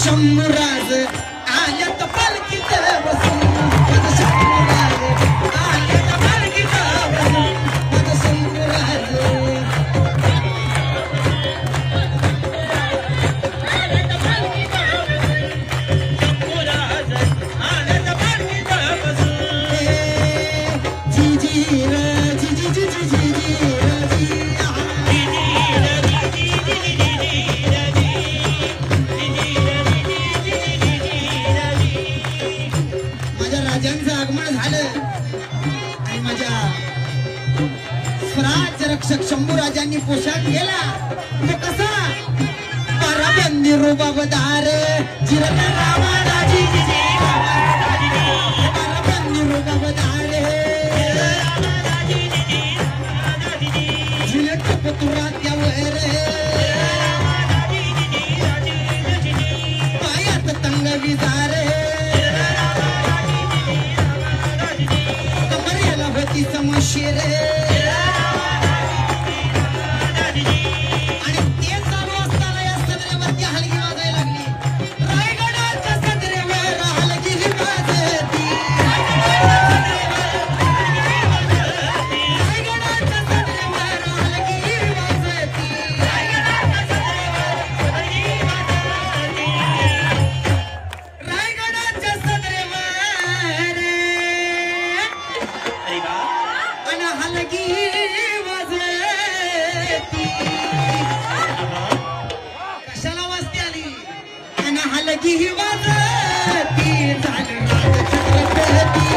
शंभूराज आल्यात पालखीत बसून माझं शंभूराज आल्यात पालखीत बसून माझं शंभूराज आल्यात पालखीत शंभूराज आल्यात पालखीत बसून जी जी र जी जी जी जी जी जी र जी राजांचं आगमन झालं आणि माझ्या स्वराज्य रक्षक शंभूराजांनी पोशाख केला तो कसा पराबंदी रुबाबदार जिरता रामाराजी पराबंदी रुबाबदार जिलट पतुरा त्यावर पायात तंग विजार समशीर आणि ते चालू असताना या सदरेवरती हलगी वाजायला लागली रायगडाच्या सदरेवर हलगी वाजती रायगडाच्या सदरेवर हलगी वाजती रायगडाच्या सदरेवर हलगी वाजती कशाला वाजती आली आणि हलगी वाजती झालं राजछत्रपती